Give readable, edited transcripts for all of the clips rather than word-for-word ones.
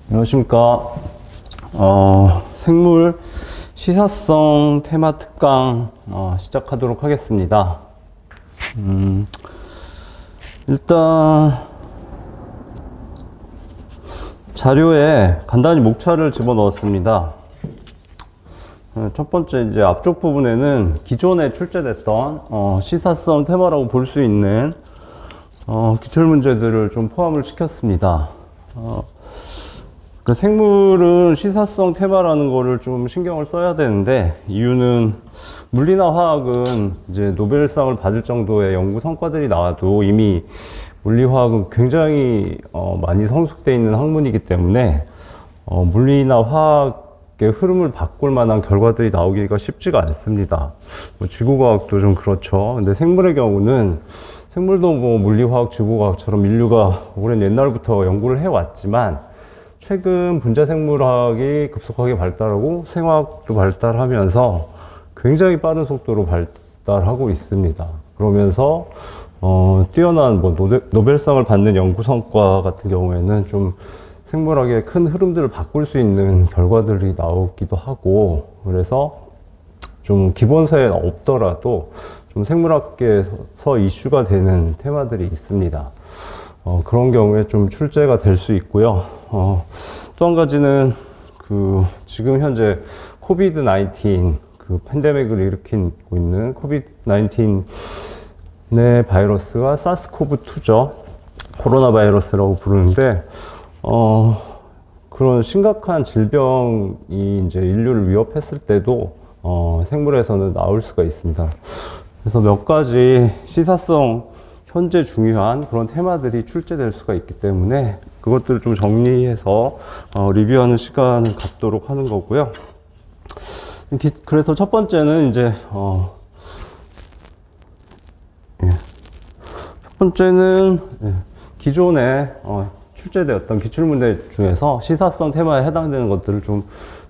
안녕하십니까. 생물 시사성 테마 특강 시작하도록 하겠습니다. 일단 자료에 간단히 목차를 집어넣었습니다. 첫 번째 이제 앞쪽 부분에는 기존에 출제됐던 시사성 테마라고 볼 수 있는 기출 문제들을 좀 포함을 시켰습니다. 그 생물은 시사성 테마라는 거를 좀 신경을 써야 되는데, 이유는 물리나 화학은 이제 노벨상을 받을 정도의 연구 성과들이 나와도 이미 물리화학은 굉장히 많이 성숙되어 있는 학문이기 때문에 물리나 화학의 흐름을 바꿀 만한 결과들이 나오기가 쉽지가 않습니다. 뭐 지구과학도 좀 그렇죠. 근데 생물의 경우는 생물도 뭐 물리화학, 지구과학처럼 인류가 오랜 옛날부터 연구를 해왔지만 최근 분자생물학이 급속하게 발달하고 생화학도 발달하면서 굉장히 빠른 속도로 발달하고 있습니다. 그러면서 뛰어난 뭐 노벨상을 받는 연구 성과 같은 경우에는 좀 생물학의 큰 흐름들을 바꿀 수 있는 결과들이 나오기도 하고, 그래서 좀 기본서에 없더라도 좀 생물학계에서 이슈가 되는 테마들이 있습니다. 그런 경우에 좀 출제가 될 수 있고요. 또 한 가지는 지금 현재 코비드-19 팬데믹을 일으키고 있는 코비드-19의 바이러스가 사스코브2죠. 코로나 바이러스라고 부르는데, 그런 심각한 질병이 이제 인류를 위협했을 때도 생물에서는 나올 수가 있습니다. 그래서 몇 가지 시사성 현재 중요한 그런 테마들이 출제될 수가 있기 때문에 그것들을 좀 정리해서 리뷰하는 시간을 갖도록 하는 거고요. 그래서 첫 번째는 이제 첫 번째는 기존에 출제되었던 기출문제 중에서 시사성 테마에 해당되는 것들을 좀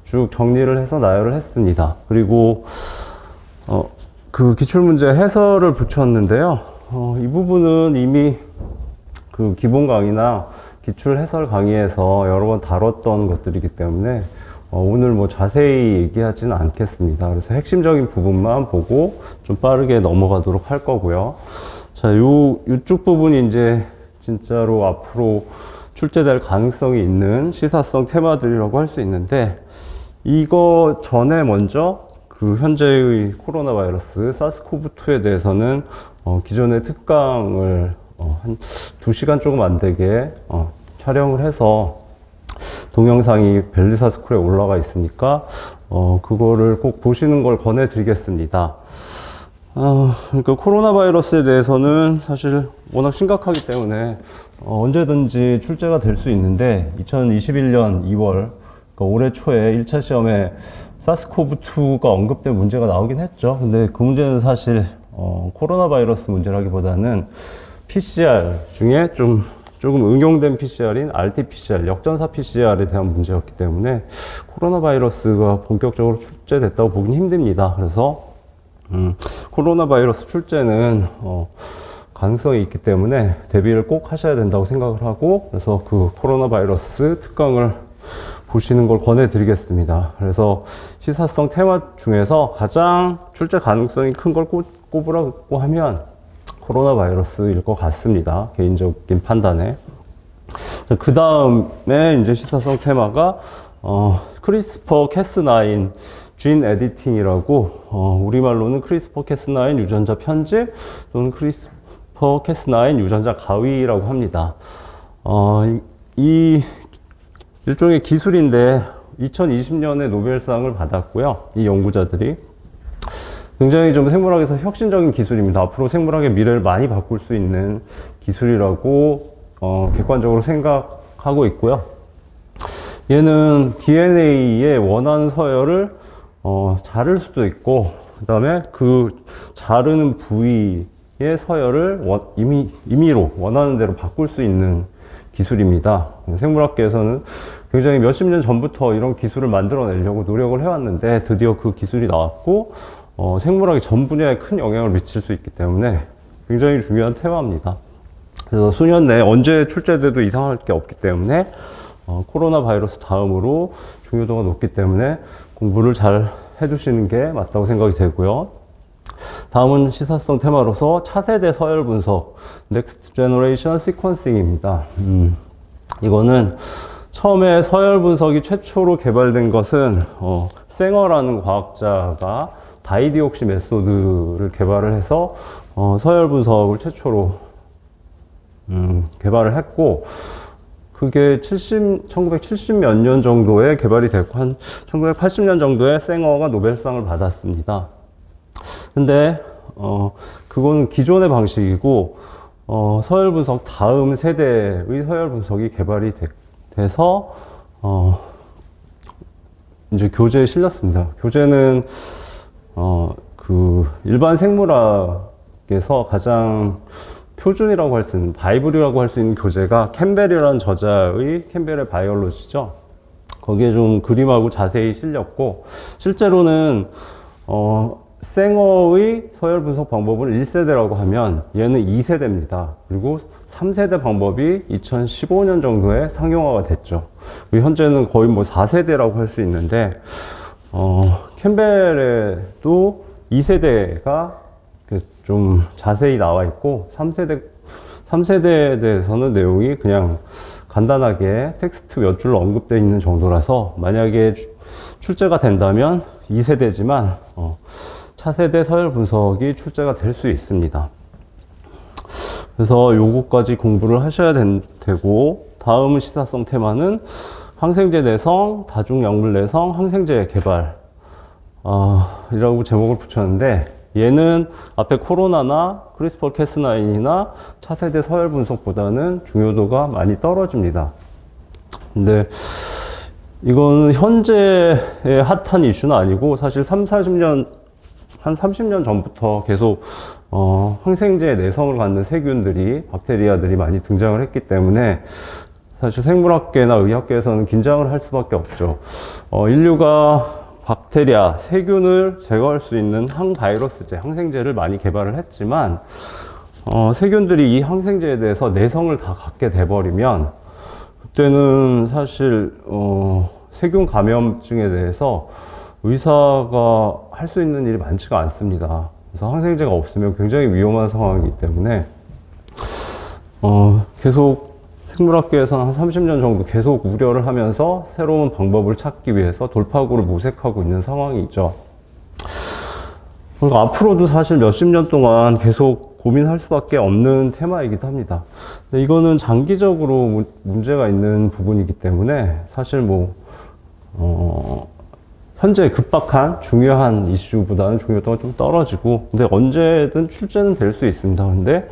쭉 정리를 해서 나열을 했습니다. 그리고 그 기출문제 해설을 붙였는데요. 이 부분은 이미 그 기본 강의나 기출 해설 강의에서 여러 번 다뤘던 것들이기 때문에 오늘 뭐 자세히 얘기하지는 않겠습니다. 그래서 핵심적인 부분만 보고 좀 빠르게 넘어가도록 할 거고요. 자, 이쪽 부분이 이제 진짜로 앞으로 출제될 가능성이 있는 시사성 테마들이라고 할 수 있는데, 이거 전에 먼저 그 현재의 코로나 바이러스 사스코브2에 대해서는 기존의 특강을 한 2시간 조금 안 되게 촬영을 해서 동영상이 벨리사 스쿨에 올라가 있으니까 그거를 꼭 보시는 걸 권해드리겠습니다. 그러니까 코로나 바이러스에 대해서는 사실 워낙 심각하기 때문에 언제든지 출제가 될 수 있는데, 2021년 2월 그러니까 올해 초에 1차 시험에 사스코브2가 언급된 문제가 나오긴 했죠. 근데 그 문제는 사실 코로나 바이러스 문제라기보다는 PCR 중에 조금 응용된 PCR인 RT-PCR, 역전사 PCR에 대한 문제였기 때문에 코로나 바이러스가 본격적으로 출제됐다고 보긴 힘듭니다. 그래서 코로나 바이러스 출제는 가능성이 있기 때문에 대비를 꼭 하셔야 된다고 생각을 하고, 그래서 그 코로나 바이러스 특강을 보시는 걸 권해드리겠습니다. 그래서 시사성 테마 중에서 가장 출제 가능성이 큰 걸 꼽으라고 하면 코로나 바이러스일 것 같습니다. 개인적인 판단에. 그 다음에 이제 시사성 테마가 크리스퍼 캐스9 진 에디팅이라고, 우리말로는 크리스퍼 캐스9 유전자 편집 또는 크리스퍼 캐스9 유전자 가위라고 합니다. 이 일종의 기술인데 2020년에 노벨상을 받았고요. 이 연구자들이 굉장히 좀 생물학에서 혁신적인 기술입니다. 앞으로 생물학의 미래를 많이 바꿀 수 있는 기술이라고 객관적으로 생각하고 있고요. 얘는 DNA의 원하는 서열을 자를 수도 있고, 그 다음에 그 자르는 부위의 서열을 임의로 원하는 대로 바꿀 수 있는 기술입니다. 생물학계에서는 굉장히 몇십 년 전부터 이런 기술을 만들어내려고 노력을 해왔는데 드디어 그 기술이 나왔고, 생물학의 전 분야에 큰 영향을 미칠 수 있기 때문에 굉장히 중요한 테마입니다. 그래서 수년 내에 언제 출제돼도 이상할 게 없기 때문에 코로나 바이러스 다음으로 중요도가 높기 때문에 공부를 잘 해두시는 게 맞다고 생각이 되고요. 다음은 시사성 테마로서 차세대 서열 분석, Next Generation Sequencing입니다. 이거는 처음에 서열 분석이 최초로 개발된 것은 쌩어라는 과학자가 다이디옥시 메소드를 개발을 해서 서열 분석을 최초로 개발을 했고, 그게 1970 몇 년 정도에 개발이 됐고, 한 1980년 정도에 쌩어가 노벨상을 받았습니다. 근데 그거는 기존의 방식이고, 서열 분석 다음 세대의 서열 분석이 개발이 돼서 이제 교재에 실렸습니다. 교재는 그 일반 생물학에서 가장 표준이라고 할 수 있는, 바이블이라고 할 수 있는 교재가 캠벨이라는 저자의 캠벨의 바이올로지죠. 거기에 좀 그림하고 자세히 실렸고, 실제로는 쌩어의 서열 분석 방법을 1세대라고 하면 얘는 2세대입니다. 그리고 3세대 방법이 2015년 정도에 상용화가 됐죠. 현재는 거의 뭐 4세대라고 할 수 있는데, 캠벨에도 2세대가 좀 자세히 나와 있고, 3세대에 대해서는 내용이 그냥 간단하게 텍스트 몇 줄로 언급되어 있는 정도라서, 만약에 출제가 된다면 2세대지만 차세대 서열 분석이 출제가 될 수 있습니다. 그래서 요거까지 공부를 하셔야 되고, 다음 시사성 테마는 항생제 내성, 다중약물 내성, 항생제 개발 이라고 제목을 붙였는데, 얘는 앞에 코로나나 크리스퍼 캐스9이나 차세대 서열 분석보다는 중요도가 많이 떨어집니다. 근데 이거는 현재의 핫한 이슈는 아니고, 사실 40년, 한 30년 전부터 계속 항생제 내성을 갖는 세균들이, 박테리아들이 많이 등장을 했기 때문에 사실 생물학계나 의학계에서는 긴장을 할 수밖에 없죠. 인류가 박테리아, 세균을 제거할 수 있는 항바이러스제, 항생제를 많이 개발을 했지만, 세균들이 이 항생제에 대해서 내성을 다 갖게 돼버리면, 그때는 사실 세균 감염증에 대해서 의사가 할 수 있는 일이 많지가 않습니다. 그래서 항생제가 없으면 굉장히 위험한 상황이기 때문에 계속 생물학계에서는 한 30년 정도 계속 우려를 하면서 새로운 방법을 찾기 위해서 돌파구를 모색하고 있는 상황이죠. 그러니까 앞으로도 사실 몇십 년 동안 계속 고민할 수밖에 없는 테마이기도 합니다. 근데 이거는 장기적으로 문제가 있는 부분이기 때문에 사실 현재 급박한 중요한 이슈보다는 중요도가 좀 떨어지고, 근데 언제든 출제는 될 수 있습니다. 근데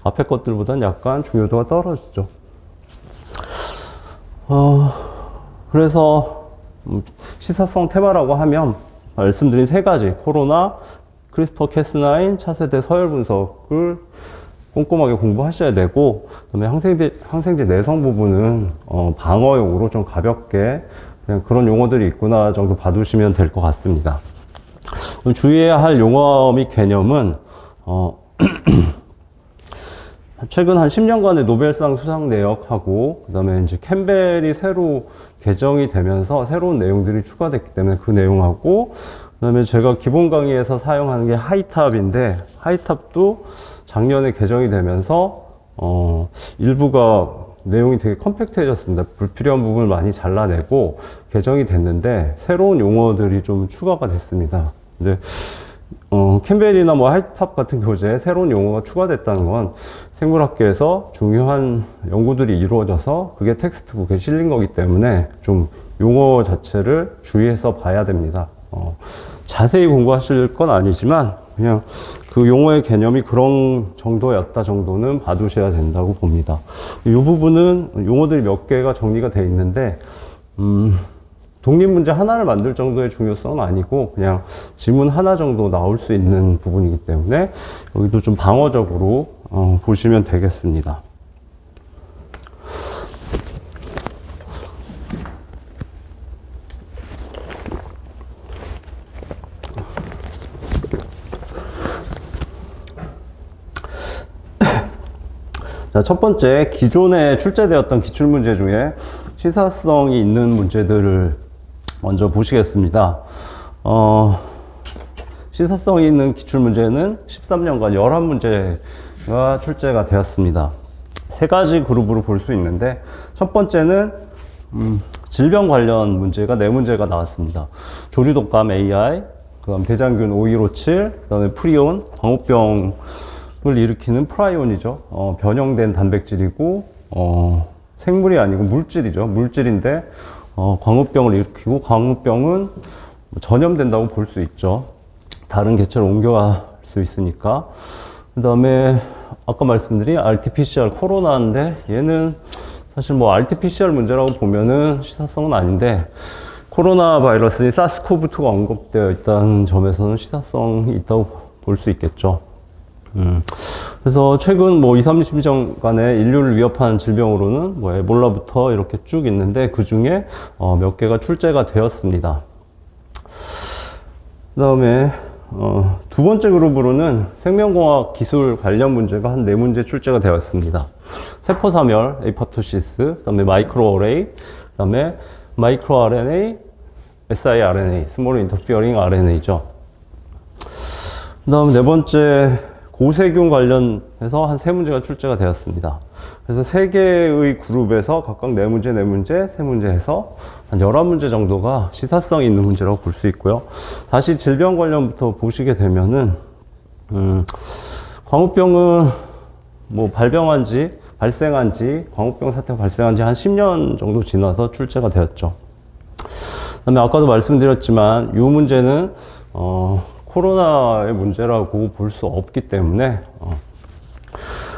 앞에 것들보다는 약간 중요도가 떨어지죠. 그래서 시사성 테마라고 하면 말씀드린 세 가지, 코로나, 크리스퍼 캐스9, 차세대 서열 분석을 꼼꼼하게 공부하셔야 되고, 그다음에 항생제 내성 부분은 방어용으로 좀 가볍게 그냥 그런 용어들이 있구나 정도 봐두시면 될 것 같습니다. 주의해야 할 용어 및 개념은 최근 한 10년간의 노벨상 수상 내역하고, 그 다음에 이제 캠벨이 새로 개정이 되면서 새로운 내용들이 추가됐기 때문에 그 내용하고, 그 다음에 제가 기본 강의에서 사용하는 게 하이탑인데, 하이탑도 작년에 개정이 되면서 일부가 내용이 되게 컴팩트해졌습니다. 불필요한 부분을 많이 잘라내고 개정이 됐는데, 새로운 용어들이 좀 추가가 됐습니다. 근데 캠벨이나 하이탑 같은 교재에 새로운 용어가 추가됐다는 건 생물학계에서 중요한 연구들이 이루어져서 그게 텍스트북에 실린 거기 때문에 좀 용어 자체를 주의해서 봐야 됩니다. 자세히 공부하실 건 아니지만 그냥 그 용어의 개념이 그런 정도였다 정도는 봐두셔야 된다고 봅니다. 이 부분은 용어들이 몇 개가 정리가 되어 있는데 독립문제 하나를 만들 정도의 중요성은 아니고 그냥 지문 하나 정도 나올 수 있는 부분이기 때문에 여기도 좀 방어적으로 보시면 되겠습니다. 자, 첫 번째, 기존에 출제되었던 기출문제 중에 시사성이 있는 문제들을 먼저 보시겠습니다. 시사성이 있는 기출문제는 13년간 11문제가 출제가 되었습니다. 세 가지 그룹으로 볼 수 있는데, 첫 번째는 질병 관련 문제가 4문제가 나왔습니다. 조류독감 AI, 그 다음 대장균 5157, 그 다음에 프리온, 광우병을 일으키는 프라이온이죠. 변형된 단백질이고, 생물이 아니고 물질이죠. 물질인데, 광우병을 일으키고, 광우병은 전염된다고 볼 수 있죠. 다른 개체로 옮겨갈 수 있으니까. 그 다음에, 아까 말씀드린 RT-PCR 코로나인데, 얘는 사실 뭐 RT-PCR 문제라고 보면은 시사성은 아닌데, 코로나 바이러스인 사스코브2가 언급되어 있다는 점에서는 시사성이 있다고 볼 수 있겠죠. 그래서 최근 뭐 2, 30년간의 인류를 위협하는 질병으로는 뭐 에볼라부터 이렇게 쭉 있는데 그 중에 몇 개가 출제가 되었습니다. 그 다음에 두 번째 그룹으로는 생명공학 기술 관련 문제가 한 4문제 출제가 되었습니다. 세포사멸, 에이팝토시스, 그 다음에 마이크로어레이, 그 다음에 마이크로RNA, siRNA, 스몰 인터피어링 RNA죠. 그 다음 네 번째 고세균 관련해서 한 3문제가 출제가 되었습니다. 그래서 3개의 그룹에서 각각 4문제, 4문제, 3문제 해서 한 11문제 정도가 시사성이 있는 문제라고 볼 수 있고요. 다시 질병 관련부터 보시게 되면은, 광우병은 뭐 발생한 지, 광우병 사태가 발생한 지 한 10년 정도 지나서 출제가 되었죠. 그 다음에 아까도 말씀드렸지만, 이 문제는, 코로나의 문제라고 볼 수 없기 때문에,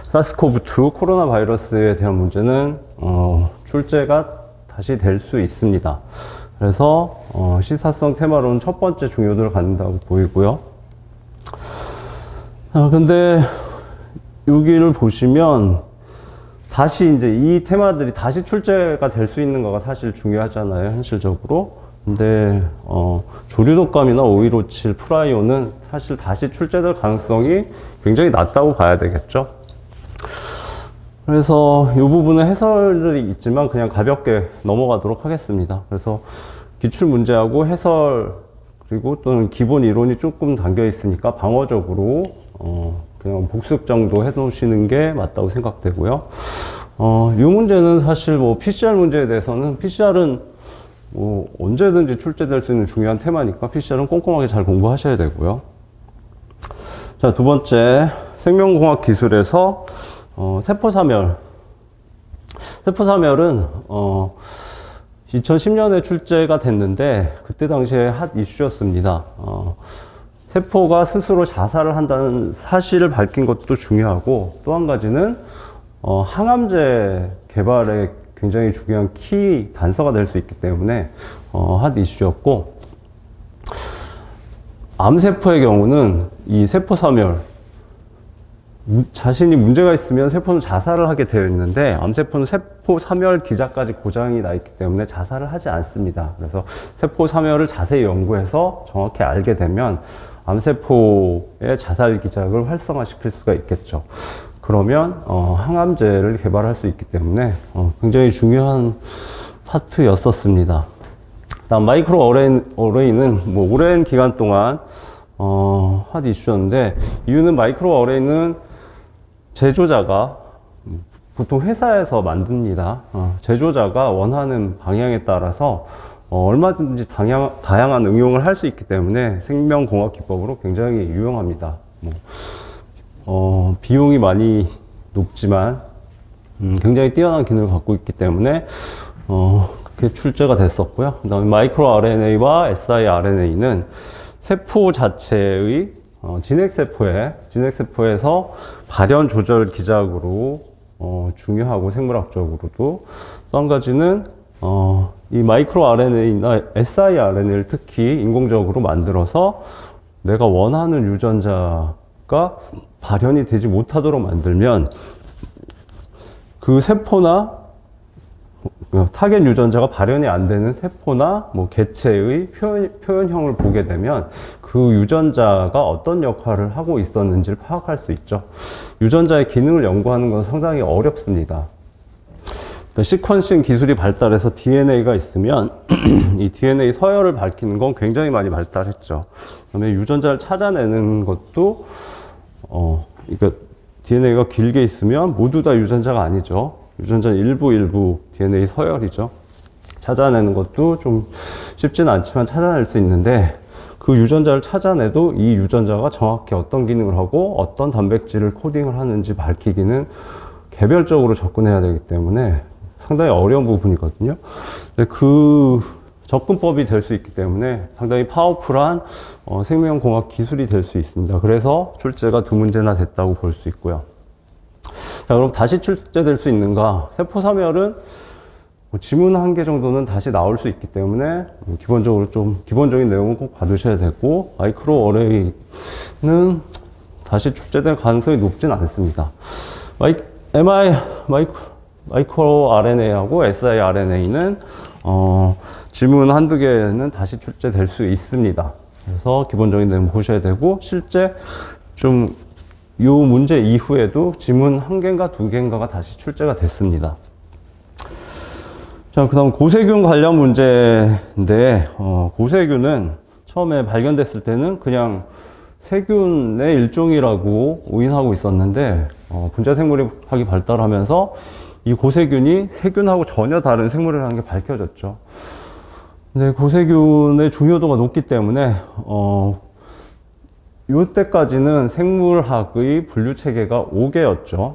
사스코브2 코로나 바이러스에 대한 문제는, 출제가 다시 될 수 있습니다. 그래서, 시사성 테마로는 첫 번째 중요도를 갖는다고 보이고요. 근데, 여기를 보시면, 다시 이제 이 테마들이 다시 출제가 될 수 있는 거가 사실 중요하잖아요, 현실적으로. 근데, 조류독감이나 5157 프라이온은 사실 다시 출제될 가능성이 굉장히 낮다고 봐야 되겠죠. 그래서 이 부분은 해설들이 있지만 그냥 가볍게 넘어가도록 하겠습니다. 그래서 기출 문제하고 해설, 그리고 또는 기본 이론이 조금 담겨 있으니까 방어적으로, 그냥 복습 정도 해 놓으시는 게 맞다고 생각되고요. 이 문제는 사실 뭐 PCR 문제에 대해서는 PCR은 뭐 언제든지 출제될 수 있는 중요한 테마니까 PCR은 꼼꼼하게 잘 공부하셔야 되고요. 자, 두 번째, 생명공학 기술에서 세포사멸. 세포사멸은 2010년에 출제가 됐는데 그때 당시에 핫 이슈였습니다. 세포가 스스로 자살을 한다는 사실을 밝힌 것도 중요하고, 또 한 가지는 항암제 개발에 굉장히 중요한 키 단서가 될 수 있기 때문에 핫 이슈였고, 암세포의 경우는 이 세포사멸, 자신이 문제가 있으면 세포는 자살을 하게 되어 있는데, 암세포는 세포사멸 기자까지 고장이 나 있기 때문에 자살을 하지 않습니다. 그래서 세포사멸을 자세히 연구해서 정확히 알게 되면 암세포의 자살 기작을 활성화시킬 수가 있겠죠. 그러면 항암제를 개발할 수 있기 때문에 굉장히 중요한 파트였었습니다. 다음 마이크로 어레이는 뭐 오랜 기간 동안 핫 이슈였는데, 이유는 마이크로 어레이는 제조자가 보통 회사에서 만듭니다. 제조자가 원하는 방향에 따라서 얼마든지 다양한 응용을 할 수 있기 때문에 생명공학 기법으로 굉장히 유용합니다. 비용이 많이 높지만 굉장히 뛰어난 기능을 갖고 있기 때문에 그렇게 출제가 됐었고요. 그 다음에 마이크로 RNA와 siRNA는 세포 자체의 진핵세포에서 발현 조절 기작으로 중요하고, 생물학적으로도 또 한 가지는 이 마이크로 RNA나 siRNA를 특히 인공적으로 만들어서 내가 원하는 유전자가 발현이 되지 못하도록 만들면 그 세포나 타겟 유전자가 발현이 안 되는 세포나 뭐 개체의 표현형을 보게 되면 그 유전자가 어떤 역할을 하고 있었는지를 파악할 수 있죠. 유전자의 기능을 연구하는 건 상당히 어렵습니다. 시퀀싱 기술이 발달해서 DNA가 있으면 이 DNA 서열을 밝히는 건 굉장히 많이 발달했죠. 그다음에 유전자를 찾아내는 것도 그러니까 DNA가 길게 있으면 모두 다 유전자가 아니죠. 유전자는 일부 DNA 서열이죠. 찾아내는 것도 좀 쉽지는 않지만 찾아낼 수 있는데 그 유전자를 찾아내도 이 유전자가 정확히 어떤 기능을 하고 어떤 단백질을 코딩을 하는지 밝히기는 개별적으로 접근해야 되기 때문에 상당히 어려운 부분이거든요. 근데 그 접근법이 될 수 있기 때문에 상당히 파워풀한 생명공학 기술이 될 수 있습니다. 그래서 출제가 2문제나 됐다고 볼 수 있고요. 자, 그럼 다시 출제될 수 있는가? 세포사멸은 지문 1개 정도는 다시 나올 수 있기 때문에 기본적으로 좀 기본적인 내용은 꼭 받으셔야 되고 마이크로 어레이는 다시 출제될 가능성이 높진 않습니다. 마이크로 RNA하고 siRNA는 지문 한두 개는 다시 출제될 수 있습니다. 그래서 기본적인 내용 보셔야 되고 실제 좀 이 문제 이후에도 지문 1개인가 2개인가가 다시 출제가 됐습니다. 자, 그 다음 고세균 관련 문제인데 고세균은 처음에 발견됐을 때는 그냥 세균의 일종이라고 오인하고 있었는데 분자생물학이 발달하면서 이 고세균이 세균하고 전혀 다른 생물이라는 게 밝혀졌죠. 근데 고세균의 중요도가 높기 때문에 이때까지는 생물학의 분류체계가 5개였죠.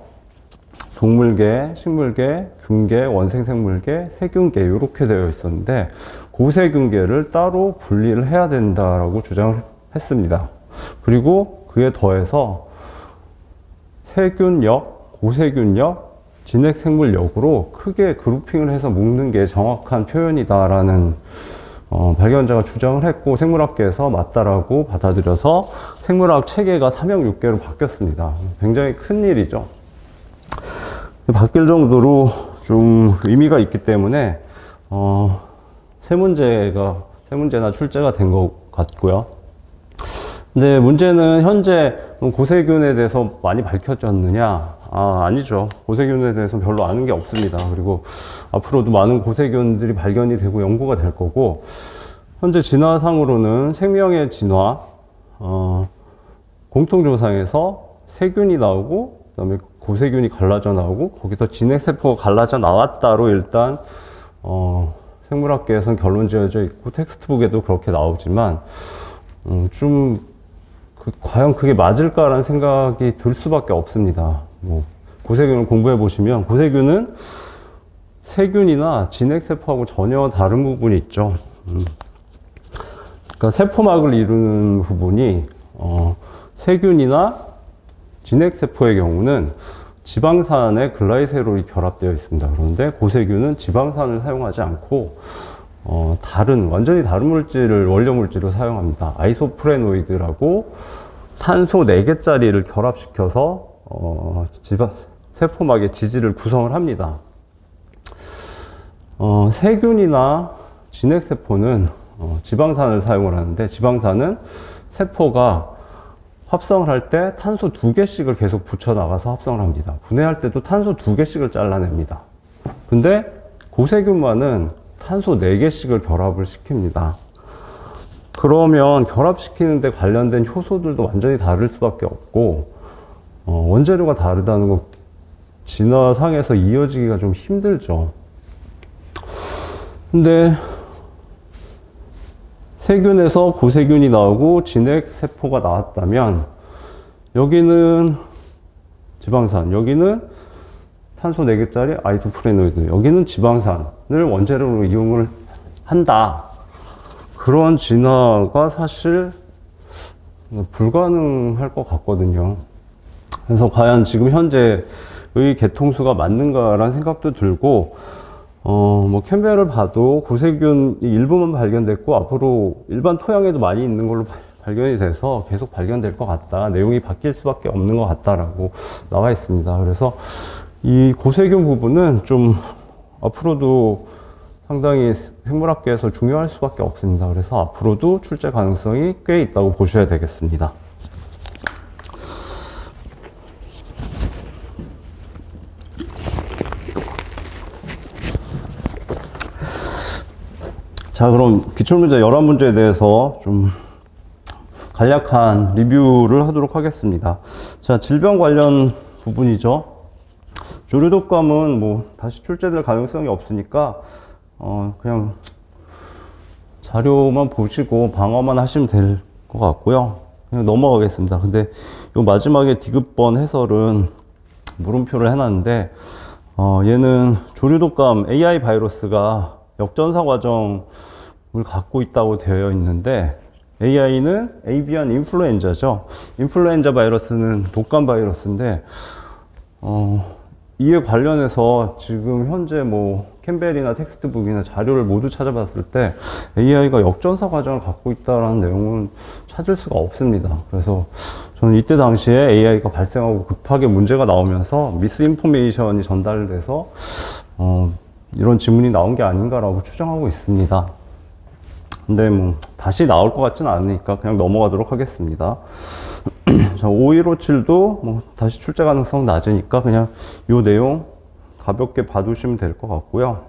동물계, 식물계, 균계, 원생생물계, 세균계 이렇게 되어 있었는데 고세균계를 따로 분리를 해야 된다라고 주장을 했습니다. 그리고 그에 더해서 세균역, 고세균역, 진핵생물역으로 크게 그룹핑을 해서 묶는 게 정확한 표현이다라는 발견자가 주장을 했고 생물학계에서 맞다라고 받아들여서 생물학 체계가 삼형육계로 바뀌었습니다. 굉장히 큰 일이죠. 바뀔 정도로 좀 의미가 있기 때문에 세 문제나 출제가 된 것 같고요. 근데 문제는 현재 고세균에 대해서 많이 밝혀졌느냐? 아니죠. 고세균에 대해서 별로 아는 게 없습니다. 그리고 앞으로도 많은 고세균들이 발견이 되고 연구가 될 거고, 현재 진화상으로는 생명의 진화, 공통조상에서 세균이 나오고, 그 다음에 고세균이 갈라져 나오고, 거기서 진핵세포가 갈라져 나왔다로 일단, 생물학계에서는 결론 지어져 있고, 텍스트북에도 그렇게 나오지만, 과연 그게 맞을까라는 생각이 들 수밖에 없습니다. 고세균을 공부해 보시면 고세균은 세균이나 진핵세포하고 전혀 다른 부분이 있죠. 그러니까 세포막을 이루는 부분이 세균이나 진핵세포의 경우는 지방산에 글라이세롤이 결합되어 있습니다. 그런데 고세균은 지방산을 사용하지 않고 완전히 다른 물질을 원료 물질로 사용합니다. 아이소프레노이드라고 탄소 4개짜리를 결합시켜서 세포막의 지질을 구성을 합니다. 세균이나 진핵세포는 지방산을 사용을 하는데 지방산은 세포가 합성을 할 때 탄소 2개씩을 계속 붙여나가서 합성을 합니다. 분해할 때도 탄소 2개씩을 잘라냅니다. 근데 고세균만은 탄소 4개씩을 결합을 시킵니다. 그러면 결합시키는데 관련된 효소들도 완전히 다를 수밖에 없고 원재료가 다르다는 거 진화상에서 이어지기가 좀 힘들죠. 근데 세균에서 고세균이 나오고 진핵세포가 나왔다면 여기는 지방산, 여기는 탄소 4개짜리 아이소프레노이드, 여기는 지방산을 원재료로 이용을 한다. 그런 진화가 사실 불가능할 것 같거든요. 그래서 과연 지금 현재의 개통수가 맞는가라는 생각도 들고, 캠벨을 봐도 고세균이 일부만 발견됐고, 앞으로 일반 토양에도 많이 있는 걸로 발견이 돼서 계속 발견될 것 같다. 내용이 바뀔 수밖에 없는 것 같다라고 나와 있습니다. 그래서 이 고세균 부분은 좀 앞으로도 상당히 생물학계에서 중요할 수밖에 없습니다. 그래서 앞으로도 출제 가능성이 꽤 있다고 보셔야 되겠습니다. 자, 그럼 기출문제 11문제에 대해서 좀 간략한 리뷰를 하도록 하겠습니다. 자, 질병 관련 부분이죠. 조류독감은 뭐 다시 출제될 가능성이 없으니까 그냥 자료만 보시고 방어만 하시면 될 것 같고요. 그냥 넘어가겠습니다. 근데 요 마지막에 디귿번 해설은 물음표를 해놨는데 얘는 조류독감 AI 바이러스가 역전사 과정을 갖고 있다고 되어 있는데 AI는 에이비안 인플루엔자죠. 인플루엔자 바이러스는 독감 바이러스인데 이에 관련해서 지금 현재 뭐 캠벨이나 텍스트북이나 자료를 모두 찾아봤을 때 AI가 역전사 과정을 갖고 있다는 내용은 찾을 수가 없습니다. 그래서 저는 이때 당시에 AI가 발생하고 급하게 문제가 나오면서 미스인포메이션이 전달돼서 이런 지문이 나온 게 아닌가라고 추정하고 있습니다. 근데 뭐 다시 나올 것 같지는 않으니까 그냥 넘어가도록 하겠습니다. 자, 5157도 뭐 다시 출제 가능성 낮으니까 그냥 요 내용 가볍게 봐두시면 될 것 같고요.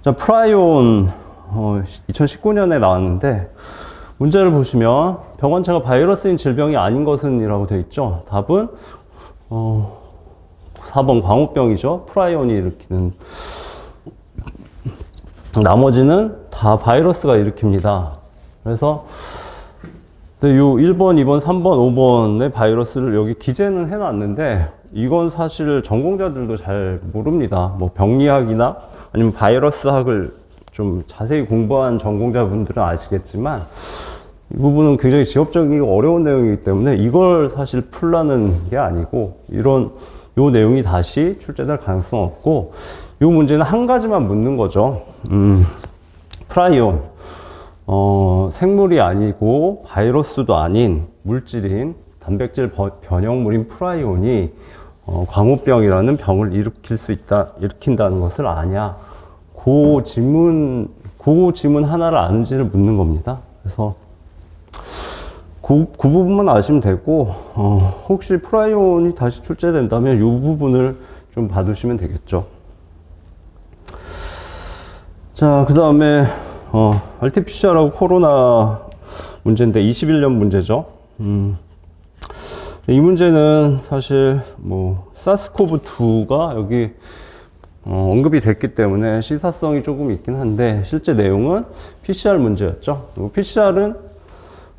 자, 프라이온 2019년에 나왔는데 문제를 보시면 병원체가 바이러스인 질병이 아닌 것은 이라고 되어 있죠. 답은 4번 광우병이죠. 프라이온이 일으키는. 나머지는 다 바이러스가 일으킵니다. 그래서 요 1번, 2번, 3번, 5번의 바이러스를 여기 기재는 해놨는데 이건 사실 전공자들도 잘 모릅니다. 뭐 병리학이나 아니면 바이러스학을 좀 자세히 공부한 전공자분들은 아시겠지만 이 부분은 굉장히 지엽적이고 어려운 내용이기 때문에 이걸 사실 풀라는 게 아니고 요 내용이 다시 출제될 가능성 없고 요 문제는 한 가지만 묻는 거죠. 프라이온 생물이 아니고 바이러스도 아닌 물질인 단백질 변형물인 프라이온이 광우병이라는 병을 일으킨다는 것을 아냐? 그 지문 하나를 아는지를 묻는 겁니다. 그래서 그 부분만 아시면 되고, 혹시 프라이온이 다시 출제된다면 이 부분을 좀 봐두시면 되겠죠. 자, 그 다음에 RT-PCR하고 코로나 문제인데 21년 문제죠. 이 문제는 사실 뭐 사스코브2가 여기 언급이 됐기 때문에 시사성이 조금 있긴 한데 실제 내용은 PCR 문제였죠. 그리고 PCR은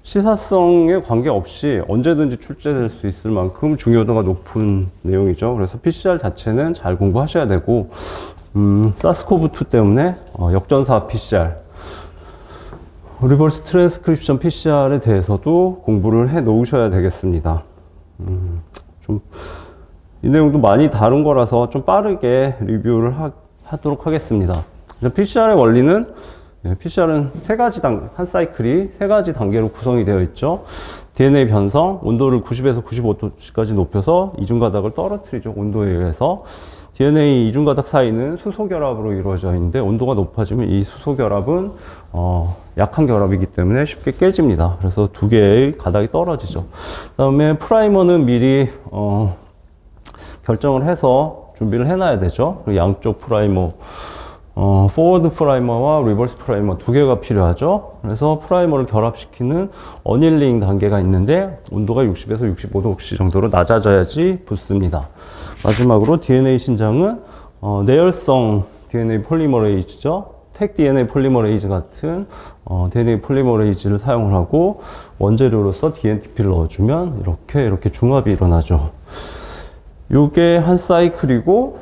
시사성에 관계없이 언제든지 출제될 수 있을 만큼 중요도가 높은 내용이죠. 그래서 PCR 자체는 잘 공부하셔야 되고 사스코브2 때문에 역전사 PCR, 리버스 트랜스크립션 PCR에 대해서도 공부를 해 놓으셔야 되겠습니다. 좀 이 내용도 많이 다룬 거라서 좀 빠르게 리뷰를 하도록 하겠습니다. PCR의 원리는 PCR은 한 사이클이 세 가지 단계로 구성이 되어 있죠. DNA 변성, 온도를 90에서 95도까지 높여서 이중가닥을 떨어뜨리죠. 온도에 의해서. DNA 이중가닥 사이는 수소결합으로 이루어져 있는데 온도가 높아지면 이 수소결합은 약한 결합이기 때문에 쉽게 깨집니다. 그래서 두 개의 가닥이 떨어지죠. 그 다음에 프라이머는 미리 결정을 해서 준비를 해놔야 되죠. 그리고 양쪽 프라이머, 포워드 프라이머와 리버스 프라이머 두 개가 필요하죠. 그래서 프라이머를 결합시키는 어닐링 단계가 있는데 온도가 60에서 65도 정도로 낮아져야지 붙습니다. 마지막으로 DNA 신장은 내열성 DNA 폴리머레이즈죠. 택 DNA 폴리머레이즈 같은 DNA 폴리머레이즈를 사용을 하고 원재료로서 DNTP를 넣어주면 이렇게 중합이 일어나죠. 요게 한 사이클이고,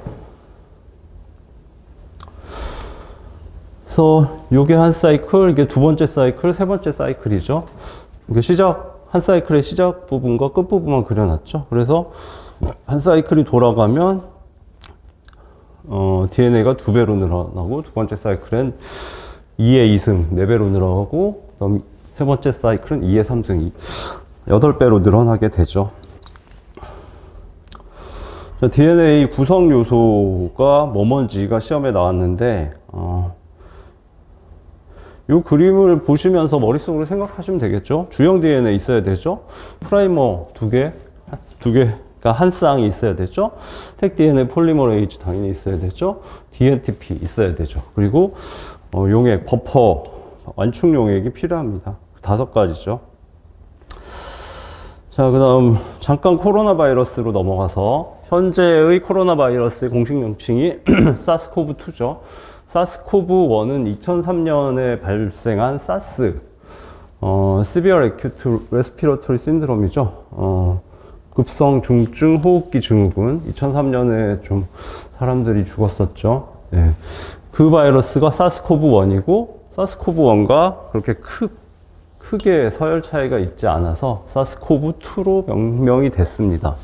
그래서 요게 한 사이클, 이게 두 번째 사이클, 세 번째 사이클이죠. 이게 한 사이클의 시작 부분과 끝 부분만 그려놨죠. 그래서 한 사이클이 돌아가면 DNA가 2배로 늘어나고, 두 번째 사이클은 2의 2승, 4배로 늘어나고, 그다음 세 번째 사이클은 2의 3승, 8배로 늘어나게 되죠. DNA 구성 요소가 뭐뭔지가 시험에 나왔는데, 이 그림을 보시면서 머릿속으로 생각하시면 되겠죠. 주형 DNA 있어야 되죠. 프라이머 두 개가 한 쌍이 있어야 되죠. 택 DNA 폴리머레이즈 당연히 있어야 되죠. DNTP 있어야 되죠. 그리고 용액, 버퍼, 완충 용액이 필요합니다. 5가지죠. 자, 그 다음 잠깐 코로나 바이러스로 넘어가서 현재의 코로나 바이러스의 공식 명칭이 사스코브2죠. 사스코브1은 2003년에 발생한 사스, Severe Acute Respiratory Syndrome이죠. 급성 중증 호흡기 증후군. 2003년에 좀 사람들이 죽었었죠. 네. 그 바이러스가 사스코브1이고, 사스코브1가 그렇게 크게 서열 차이가 있지 않아서 사스코브2로 명명이 됐습니다.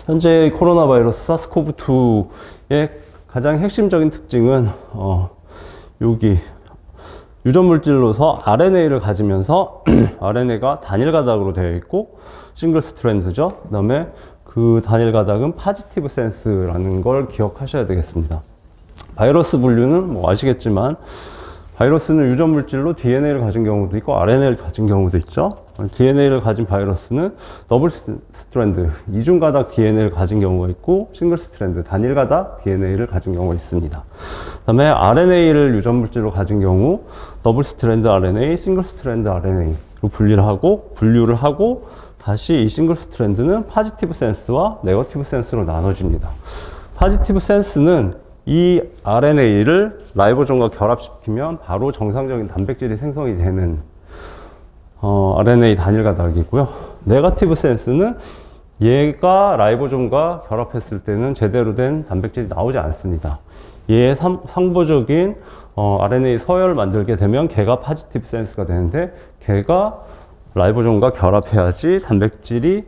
현재 코로나 바이러스 사스코브2의 가장 핵심적인 특징은 여기 유전 물질로서 RNA를 가지면서 RNA가 단일 가닥으로 되어 있고 싱글 스트랜드죠. 그 다음에 그 단일 가닥은 파지티브 센스라는 걸 기억하셔야 되겠습니다. 바이러스 분류는 뭐 아시겠지만 바이러스는 유전 물질로 DNA를 가진 경우도 있고 RNA를 가진 경우도 있죠. DNA를 가진 바이러스는 더블 스트랜드, 이중 가닥 DNA를 가진 경우가 있고 싱글 스트랜드, 단일 가닥 DNA를 가진 경우가 있습니다. 그 다음에 RNA를 유전 물질로 가진 경우 더블 스트랜드 RNA, 싱글 스트랜드 RNA로 분류를 하고 다시 이 싱글 스트랜드는 파지티브 센스와 네거티브 센스로 나눠집니다. 파지티브 센스는 이 RNA를 라이보솜과 결합시키면 바로 정상적인 단백질이 생성이 되는 RNA 단일 가닥이고요. 네거티브 센스는 얘가 라이보솜과 결합했을 때는 제대로 된 단백질이 나오지 않습니다. 얘의 상보적인 RNA 서열을 만들게 되면 걔가 파지티브 센스가 되는데 걔가 라이보솜과 결합해야지 단백질이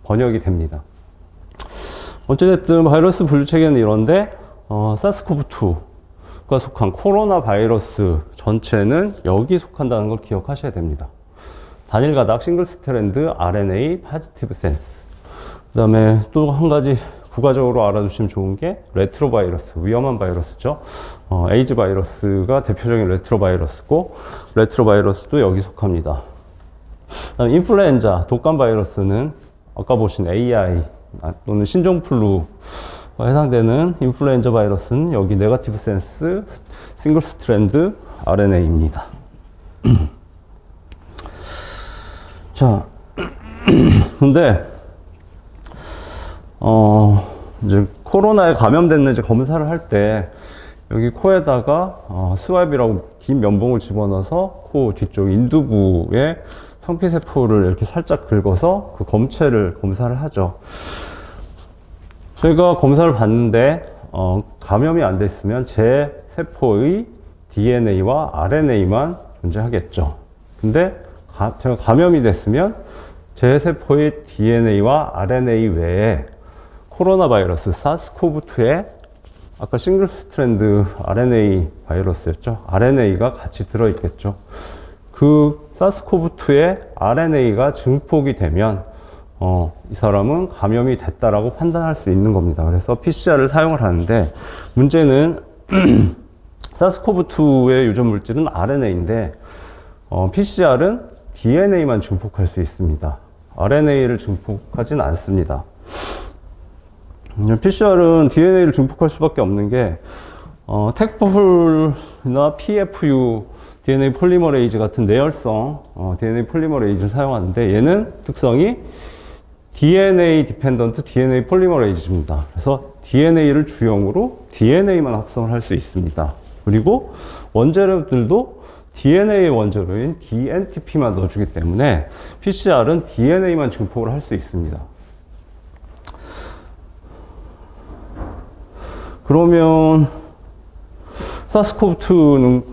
번역이 됩니다. 어찌됐든 바이러스 분류 체계는 이런데 사스코브2가 속한 코로나 바이러스 전체는 여기 속한다는 걸 기억하셔야 됩니다. 단일 가닥 싱글 스트랜드 RNA 파지티브 센스. 그 다음에 또 한 가지 부가적으로 알아두시면 좋은 게 레트로 바이러스, 위험한 바이러스죠. 에이즈 바이러스가 대표적인 레트로 바이러스고 레트로 바이러스도 여기 속합니다. 그다음 인플루엔자, 독감 바이러스는 아까 보신 AI 또는 신종플루 해당되는 인플루엔자 바이러스는 여기 네거티브 센스 싱글 스트랜드 RNA입니다. 자, 근데 이제 코로나에 감염됐는지 검사를 할 때 여기 코에다가 스왑이라고 긴 면봉을 집어넣어서 코 뒤쪽 인두부에 상피세포를 이렇게 살짝 긁어서 그 검체를 검사를 하죠. 저희가 검사를 봤는데 감염이 안 됐으면 제 세포의 DNA와 RNA만 존재하겠죠. 근데 제가 감염이 됐으면 제 세포의 DNA와 RNA 외에 코로나 바이러스 사스코브2에 아까 싱글 스트랜드 RNA 바이러스였죠. RNA가 같이 들어있겠죠. 그 사스코브2의 RNA가 증폭이 되면 이 사람은 감염이 됐다라고 판단할 수 있는 겁니다. 그래서 PCR을 사용을 하는데 문제는 사스코브2의 유전 물질은 RNA인데 PCR은 DNA만 증폭할 수 있습니다. RNA를 증폭하진 않습니다. PCR은 DNA를 증폭할 수밖에 없는 게 텍폴이나 PFU DNA 폴리머레이즈 같은 내열성 DNA 폴리머레이즈를 사용하는데 얘는 특성이 DNA 디펜던트 DNA 폴리머레이즈입니다. 그래서 DNA를 주형으로 DNA만 합성을 할 수 있습니다. 그리고 원재료들도 DNA 원재료인 DNTP만 넣어주기 때문에 PCR은 DNA만 증폭을 할 수 있습니다. 그러면 사스코브2는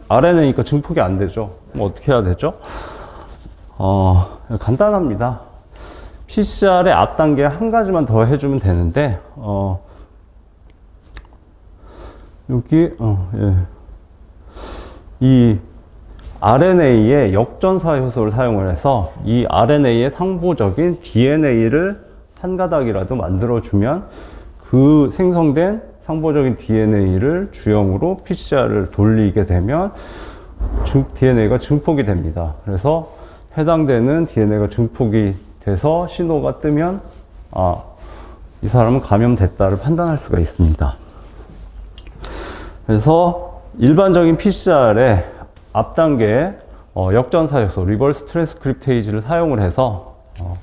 RNA니까 증폭이 안 되죠. 어떻게 해야 되죠? 간단합니다. PCR의 앞단계 한 가지만 더 해주면 되는데, 여기, 예. 이 RNA의 역전사 효소를 사용을 해서 이 RNA의 상보적인 DNA를 한 가닥이라도 만들어주면 그 생성된 상보적인 DNA를 주형으로 PCR을 돌리게 되면 DNA가 증폭이 됩니다. 그래서 해당되는 DNA가 증폭이 돼서 신호가 뜨면 이 사람은 감염됐다를 판단할 수가 있습니다. 그래서 일반적인 PCR의 앞단계에 역전사 요소, 리버스 트랜스크립테이지를 사용을 해서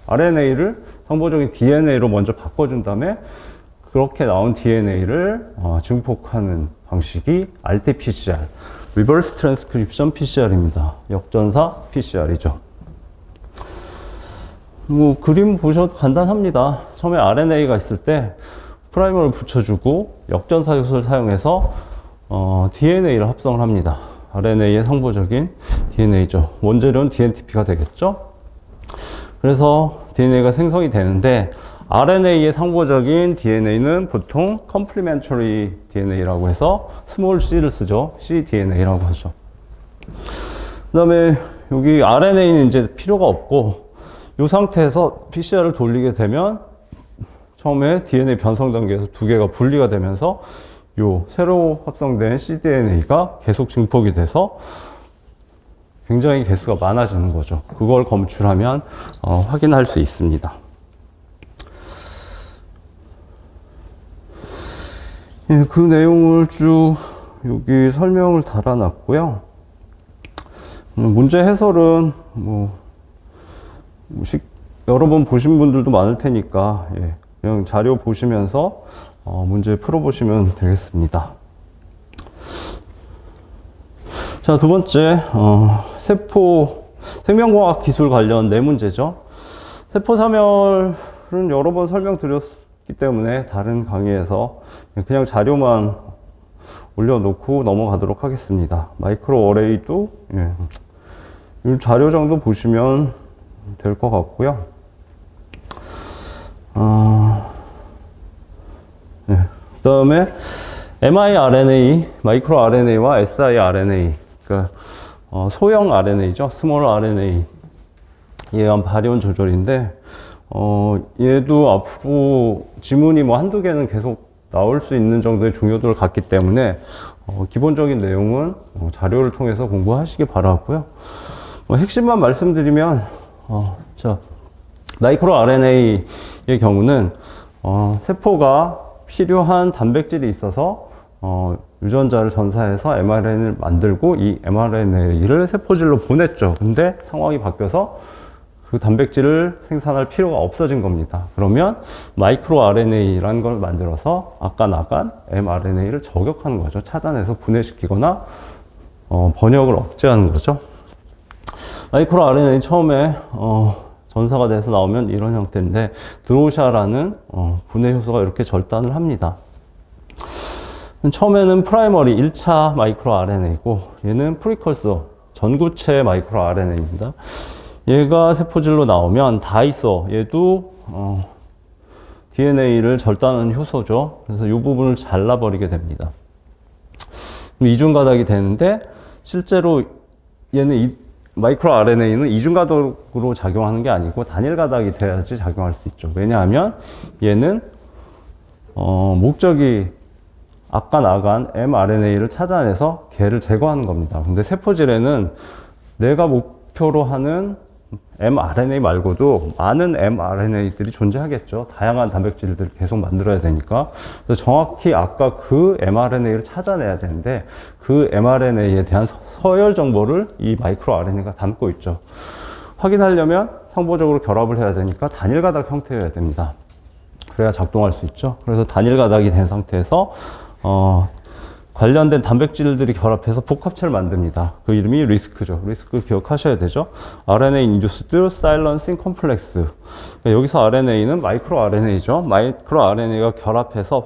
RNA를 상보적인 DNA로 먼저 바꿔준 다음에 그렇게 나온 DNA를 증폭하는 방식이 RT-PCR, Reverse Transcription PCR입니다. 역전사 PCR이죠. 뭐 그림 보셔도 간단합니다. 처음에 RNA가 있을 때 프라이머를 붙여주고 역전사 요소를 사용해서 DNA를 합성을 합니다. RNA의 상보적인 DNA죠. 원재료는 DNTP가 되겠죠. 그래서 DNA가 생성이 되는데 RNA의 상보적인 DNA는 보통 Complementary DNA라고 해서 스몰 c를 쓰죠. cDNA라고 하죠. 그 다음에 여기 RNA는 이제 필요가 없고 이 상태에서 PCR을 돌리게 되면 처음에 DNA 변성 단계에서 두 개가 분리가 되면서 요 새로 합성된 cDNA가 계속 증폭이 돼서 굉장히 개수가 많아지는 거죠. 그걸 검출하면 확인할 수 있습니다. 예, 그 내용을 쭉 여기 설명을 달아놨고요. 문제 해설은 여러 번 보신 분들도 많을 테니까 그냥 자료 보시면서 문제 풀어보시면 되겠습니다. 자, 두 번째 생명과학 기술 관련 네 문제죠. 세포사멸은 여러 번 설명드렸기 때문에 다른 강의에서 그냥 자료만 올려놓고 넘어가도록 하겠습니다. 마이크로 어레이도 이 자료 정도 보시면 될 것 같고요. 그 다음에 mRNA, 마이크로 RNA와 siRNA, 그러니까 소형 RNA죠. 스몰 RNA에 의한 발현 조절인데 얘도 앞으로 지문이 뭐 한두 개는 계속 나올 수 있는 정도의 중요도를 갖기 때문에 기본적인 내용은 자료를 통해서 공부하시기 바라고요. 핵심만 말씀드리면 자, 마이크로 RNA의 경우는 세포가 필요한 단백질이 있어서 유전자를 전사해서 mRNA를 만들고 이 mRNA를 세포질로 보냈죠. 근데 상황이 바뀌어서 그 단백질을 생산할 필요가 없어진 겁니다. 그러면 마이크로 RNA라는 걸 만들어서 아까 나간 mRNA를 저격하는 거죠. 찾아내서 분해시키거나 번역을 억제하는 거죠. 마이크로 RNA 처음에 전사가 돼서 나오면 이런 형태인데 드로샤라는 분해 효소가 이렇게 절단을 합니다. 처음에는 프라이머리 1차 마이크로 RNA고 얘는 프리컬서 전구체 마이크로 RNA입니다. 얘가 세포질로 나오면 다이소 얘도 DNA를 절단하는 효소죠. 그래서 이 부분을 잘라버리게 됩니다. 이중 가닥이 되는데 실제로 얘는 마이크로 RNA는 이중 가닥으로 작용하는 게 아니고 단일 가닥이 돼야지 작용할 수 있죠. 왜냐하면 얘는 목적이 아까 나간 mRNA를 찾아내서 걔를 제거하는 겁니다. 근데 세포질에는 내가 목표로 하는 mRNA 말고도 많은 mRNA들이 존재하겠죠. 다양한 단백질들을 계속 만들어야 되니까. 그래서 정확히 아까 그 mRNA를 찾아내야 되는데 그 mRNA에 대한 서열 정보를 이 마이크로 RNA가 담고 있죠. 확인하려면 상보적으로 결합을 해야 되니까 단일 가닥 형태여야 됩니다. 그래야 작동할 수 있죠. 그래서 단일 가닥이 된 상태에서 관련된 단백질들이 결합해서 복합체를 만듭니다. 그 이름이 리스크죠. 리스크 기억하셔야 되죠. RNA Induced Silencing Complex. 그러니까 여기서 RNA는 마이크로 RNA죠. 마이크로 RNA가 결합해서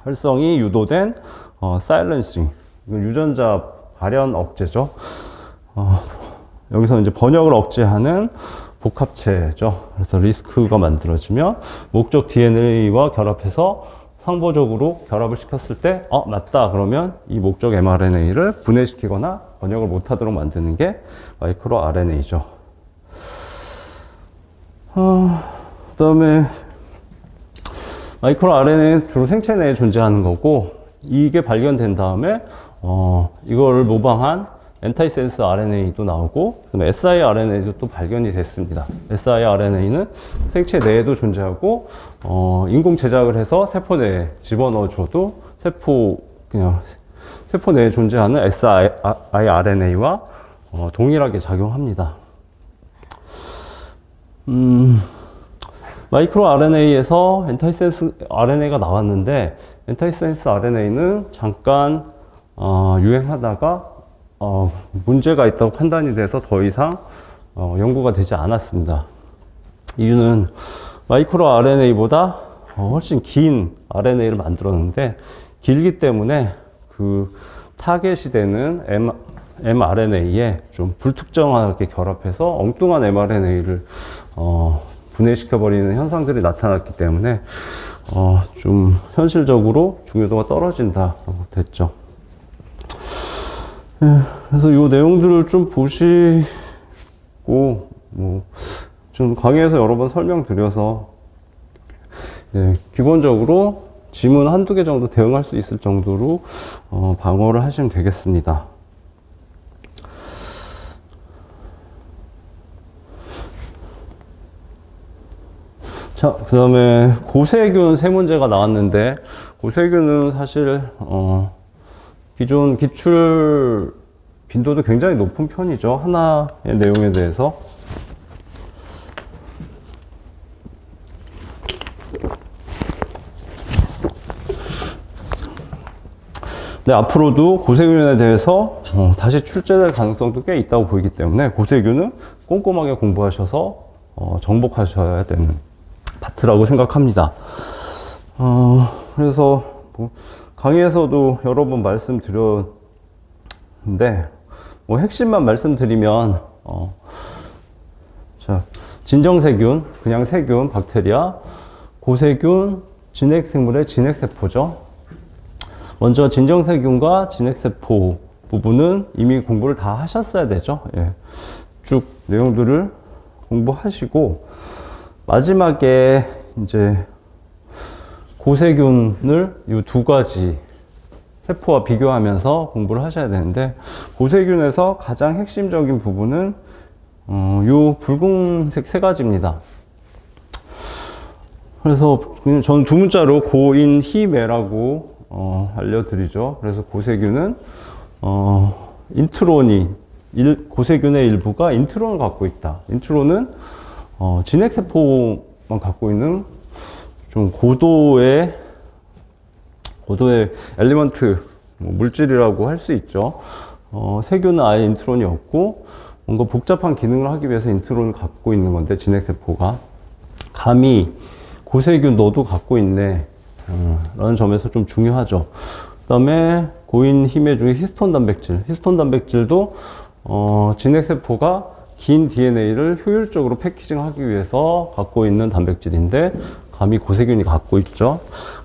활성이 유도된 Silencing. 유전자 발현 억제죠. 여기서 이제 번역을 억제하는 복합체죠. 그래서 리스크가 만들어지면 목적 DNA와 결합해서 상보적으로 결합을 시켰을 때 맞다 그러면 이 목적 mRNA를 분해시키거나 번역을 못하도록 만드는 게 마이크로 RNA죠. 그 다음에 마이크로 RNA는 주로 생체 내에 존재하는 거고 이게 발견된 다음에 이걸 모방한 엔타이센스 RNA도 나오고 그다음에 siRNA도 또 발견이 됐습니다. siRNA는 생체 내에도 존재하고 인공 제작을 해서 세포 내에 집어넣어줘도 세포 그냥 세포 내에 존재하는 siRNA와 동일하게 작용합니다. 마이크로 RNA에서 엔타이센스 RNA가 나왔는데, 엔타이센스 RNA는 잠깐 유행하다가 문제가 있다고 판단이 돼서 더 이상 연구가 되지 않았습니다. 이유는 마이크로 RNA보다 훨씬 긴 RNA를 만들었는데, 길기 때문에 그 타겟이 되는 mRNA에 좀 불특정하게 결합해서 엉뚱한 mRNA를 분해시켜버리는 현상들이 나타났기 때문에 좀 현실적으로 중요도가 떨어진다고 됐죠. 그래서 이 내용들을 좀 보시고, 좀 강의에서 여러 번 설명드려서, 기본적으로 지문 한두 개 정도 대응할 수 있을 정도로 방어를 하시면 되겠습니다. 자, 그 다음에 고세균 세 문제가 나왔는데, 고세균은 사실 기존 기출 빈도도 굉장히 높은 편이죠. 하나의 내용에 대해서. 네, 앞으로도 고세균에 대해서 다시 출제될 가능성도 꽤 있다고 보이기 때문에 고세균은 꼼꼼하게 공부하셔서 정복하셔야 되는 파트라고 생각합니다. 그래서 강의에서도 여러 번 말씀드렸는데, 핵심만 말씀드리면, 자, 진정세균, 그냥 세균, 박테리아, 고세균, 진핵생물의 진핵세포죠. 먼저 진정세균과 진핵세포 부분은 이미 공부를 다 하셨어야 되죠. 예. 쭉 내용들을 공부하시고, 마지막에 이제 고세균을 이 두 가지 세포와 비교하면서 공부를 하셔야 되는데, 고세균에서 가장 핵심적인 부분은 이 붉은색 세 가지입니다. 그래서 저는 두 문자로 고인히메라고 알려드리죠. 그래서 고세균은 고세균의 일부가 인트론을 갖고 있다. 인트론은 진핵세포만 갖고 있는 좀 고도의 엘리먼트, 물질이라고 할 수 있죠. 세균은 아예 인트론이 없고, 뭔가 복잡한 기능을 하기 위해서 인트론을 갖고 있는 건데, 진핵세포가. 감히 고세균 너도 갖고 있네. 라는 점에서 좀 중요하죠. 그 다음에 고인 히메 중에 히스톤 단백질도 진핵세포가 긴 DNA를 효율적으로 패키징하기 위해서 갖고 있는 단백질인데, 감히 고세균이 갖고 있죠.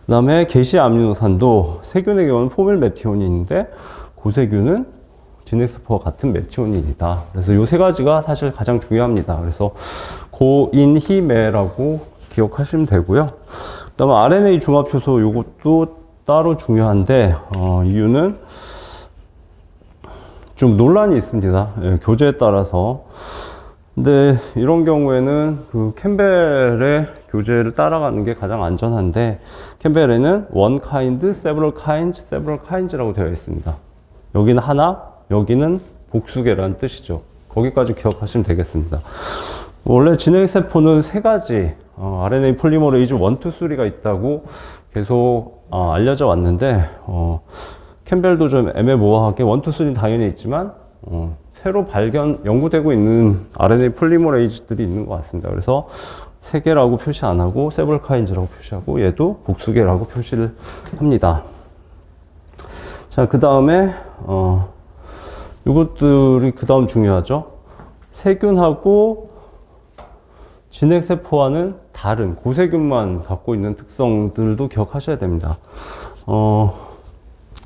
그 다음에 게시 아미노산도 세균의 경우는 포밀 메티오닌인데, 고세균은 진핵세포와 같은 메티오닌이다. 그래서 이 세 가지가 사실 가장 중요합니다. 그래서 고인히메라고 기억하시면 되고요. 그 다음에 RNA 중합효소, 이것도 따로 중요한데, 이유는 좀 논란이 있습니다. 예, 교재에 따라서. 근데 이런 경우에는 그 캠벨의 교재를 따라가는 게 가장 안전한데, 캠벨에는 one kind, several kinds라고 되어 있습니다. 여기는 하나, 여기는 복수계라는 뜻이죠. 거기까지 기억하시면 되겠습니다. 원래 진핵세포는 세 가지 RNA 폴리머레이즈 1, 2, 3가 있다고 계속 알려져 왔는데, 캠벨도 좀 애매모호하게 1, 2, 3는 당연히 있지만 새로 연구되고 있는 RNA 폴리머레이즈들이 있는 것 같습니다. 그래서 세 개라고 표시 안 하고 세블 카인즈라고 표시하고, 얘도 복수계라고 표시를 합니다. 자, 그 다음에 이것들이 그 다음 중요하죠. 세균하고 진핵세포와는 다른 고세균만 갖고 있는 특성들도 기억하셔야 됩니다.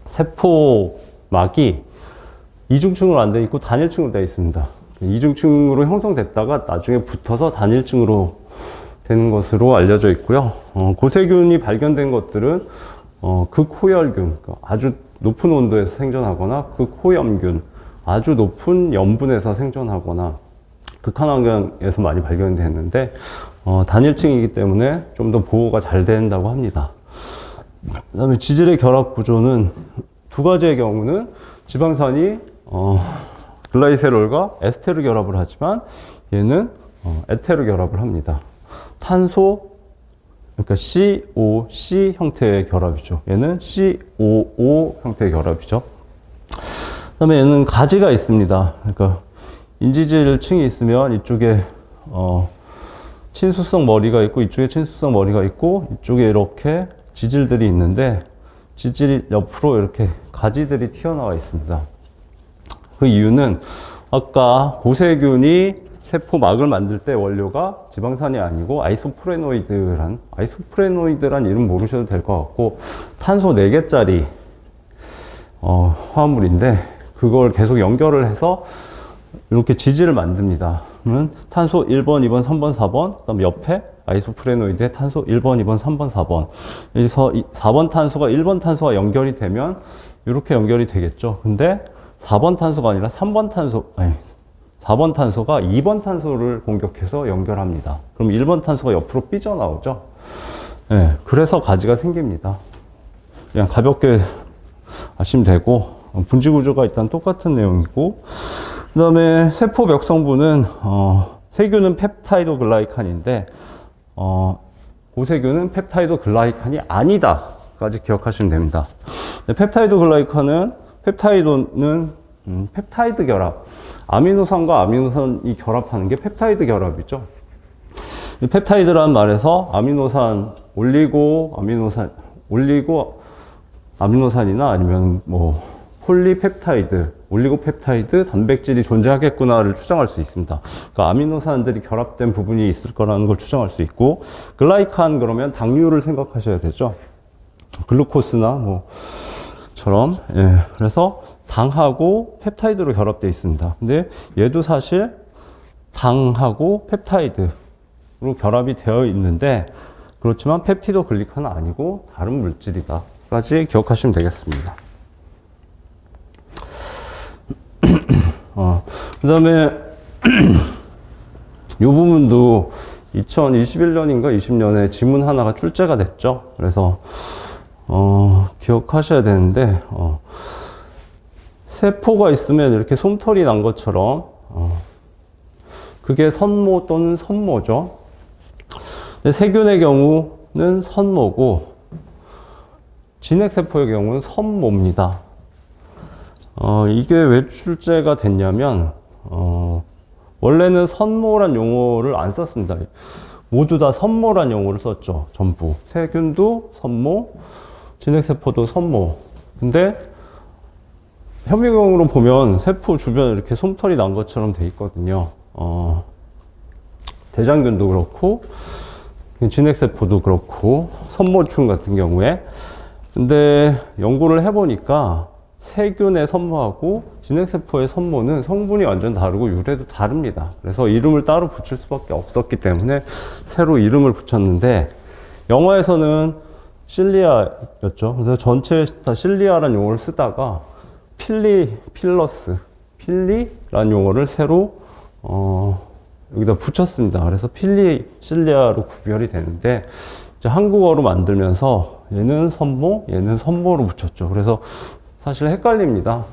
세포막이 이중층으로 안 되어 있고 단일층으로 되어 있습니다. 이중층으로 형성됐다가 나중에 붙어서 단일층으로 되는 것으로 알려져 있고요. 고세균이 발견된 것들은 극호열균, 아주 높은 온도에서 생존하거나 극호염균, 아주 높은 염분에서 생존하거나 극한 환경에서 많이 발견됐는데, 단일층이기 때문에 좀 더 보호가 잘 된다고 합니다. 그 다음에 지질의 결합 구조는 두 가지의 경우는 지방산이 글라이세롤과 에스테르 결합을 하지만 얘는 에테르 결합을 합니다. 탄소, 그러니까 COC 형태의 결합이죠. 얘는 COO 형태의 결합이죠. 그다음에 얘는 가지가 있습니다. 그러니까 인지질층이 있으면 이쪽에 친수성 머리가 있고 이쪽에 친수성 머리가 있고 이쪽에 이렇게 지질들이 있는데 지질 옆으로 이렇게 가지들이 튀어나와 있습니다. 그 이유는 아까 고세균이 세포막을 만들 때 원료가 지방산이 아니고 아이소프레노이드란 이름 모르셔도 될 것 같고 탄소 4개짜리 화합물인데 그걸 계속 연결을 해서 이렇게 지질을 만듭니다. 그러면 탄소 1번, 2번, 3번, 4번, 그 다음에 옆에 아이소프레노이드에 탄소 1번, 2번, 3번, 4번. 여기서 4번 탄소가 1번 탄소와 연결이 되면 이렇게 연결이 되겠죠. 근데 4번 탄소가 아니라 4번 탄소가 2번 탄소를 공격해서 연결합니다. 그럼 1번 탄소가 옆으로 삐져나오죠. 네, 그래서 가지가 생깁니다. 그냥 가볍게 아시면 되고, 분지 구조가 일단 똑같은 내용이고, 그 다음에 세포 벽 성분은, 세균은 펩타이도 글라이칸인데, 고세균은 펩타이도 글라이칸이 아니다까지 기억하시면 됩니다. 펩타이도 글라이칸은, 펩타이도는 펩타이드 결합. 아미노산과 아미노산이 결합하는 게 펩타이드 결합이죠. 펩타이드라는 말에서 아미노산, 아미노산이나 아니면 뭐 폴리펩타이드, 올리고펩타이드, 단백질이 존재하겠구나를 추정할 수 있습니다. 그러니까 아미노산들이 결합된 부분이 있을 거라는 걸 추정할 수 있고, 글라이칸 그러면 당류를 생각하셔야 되죠. 글루코스나 뭐처럼. 예. 그래서 당하고 펩타이드로 결합되어 있습니다. 근데 얘도 사실 당하고 펩타이드로 결합이 되어 있는데, 그렇지만 펩티도 글리칸은 아니고 다른 물질이다까지 기억하시면 되겠습니다. 그 다음에 이 부분도 2021년인가 20년에 지문 하나가 출제가 됐죠. 그래서 기억하셔야 되는데, 세포가 있으면 이렇게 솜털이 난 것처럼 그게 선모 또는 선모죠. 세균의 경우는 선모고 진핵세포의 경우는 선모입니다. 이게 왜 출제가 됐냐면 원래는 선모란 용어를 안 썼습니다. 모두 다 선모란 용어를 썼죠. 전부. 세균도 선모, 진핵세포도 선모. 근데 현미경으로 보면 세포 주변에 이렇게 솜털이 난 것처럼 돼 있거든요. 대장균도 그렇고, 진핵세포도 그렇고, 선모충 같은 경우에. 근데 연구를 해보니까 세균의 선모하고 진핵세포의 선모는 성분이 완전 다르고 유래도 다릅니다. 그래서 이름을 따로 붙일 수밖에 없었기 때문에 새로 이름을 붙였는데, 영화에서는 실리아였죠. 그래서 전체에 다 실리아라는 용어를 쓰다가 필리라는 용어를 새로 여기다 붙였습니다. 그래서 실리아로 구별이 되는데, 이제 한국어로 만들면서 얘는 선모, 얘는 선모로 붙였죠. 그래서 사실 헷갈립니다.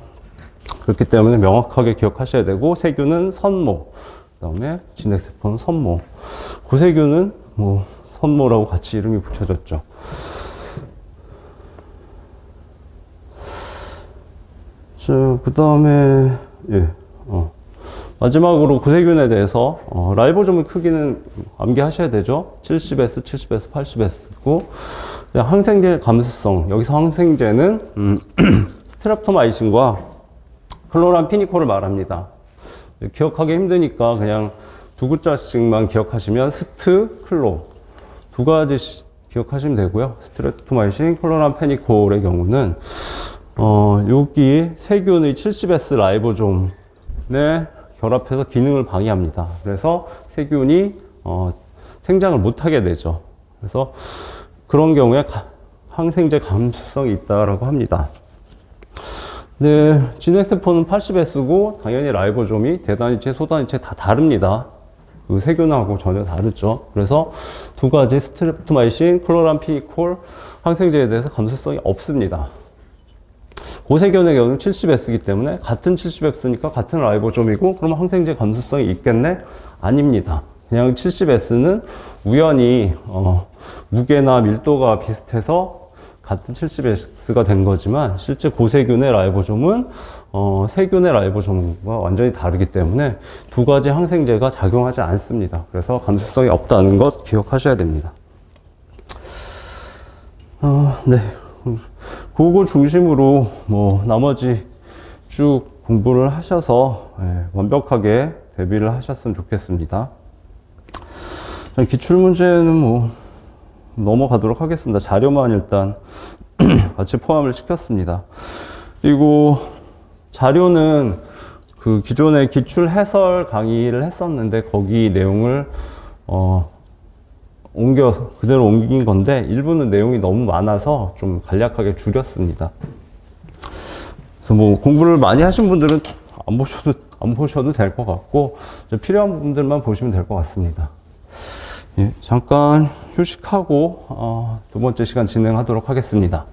그렇기 때문에 명확하게 기억하셔야 되고, 세균은 선모, 그 다음에 진핵세포는 선모, 고세균은 뭐 선모라고 같이 이름이 붙여졌죠. 그 다음에, 마지막으로 고세균에 대해서, 라이보솜의 크기는 암기하셔야 되죠. 70S, 70S, 80S고, 항생제 감수성. 여기서 항생제는, 스트랩토마이신과 클로람피니콜을 말합니다. 기억하기 힘드니까 그냥 두 글자씩만 기억하시면 클로. 두 가지 기억하시면 되고요. 스트랩토마이신, 클로람페니콜의 경우는, 여기 세균의 70S 라이보솜에 결합해서 기능을 방해합니다. 그래서 세균이 생장을 못하게 되죠. 그래서 그런 경우에 항생제 감수성이 있다라고 합니다. 네, 진핵세포는 80S고 당연히 라이보솜이 대단위체, 소단위체 다 다릅니다. 그 세균하고 전혀 다르죠. 그래서 두 가지 스트랩토마이신, 클로람피니콜 항생제에 대해서 감수성이 없습니다. 고세균의 경우는 70S이기 때문에 같은 70S니까 같은 라이보좀이고 그러면 항생제 감수성이 있겠네? 아닙니다. 그냥 70S는 우연히 무게나 밀도가 비슷해서 같은 70S가 된 거지만 실제 고세균의 라이보좀은 세균의 라이보좀과 완전히 다르기 때문에 두 가지 항생제가 작용하지 않습니다. 그래서 감수성이 없다는 것 기억하셔야 됩니다. 네. 그거 중심으로 뭐 나머지 쭉 공부를 하셔서 완벽하게 대비를 하셨으면 좋겠습니다. 기출문제는 뭐 넘어가도록 하겠습니다. 자료만 일단 같이 포함을 시켰습니다. 그리고 자료는 그 기존에 기출 해설 강의를 했었는데 거기 내용을 그대로 옮긴 건데 일부는 내용이 너무 많아서 좀 간략하게 줄였습니다. 그래서 뭐 공부를 많이 하신 분들은 안 보셔도 될 것 같고 필요한 분들만 보시면 될 것 같습니다. 예, 잠깐 휴식하고 두 번째 시간 진행하도록 하겠습니다.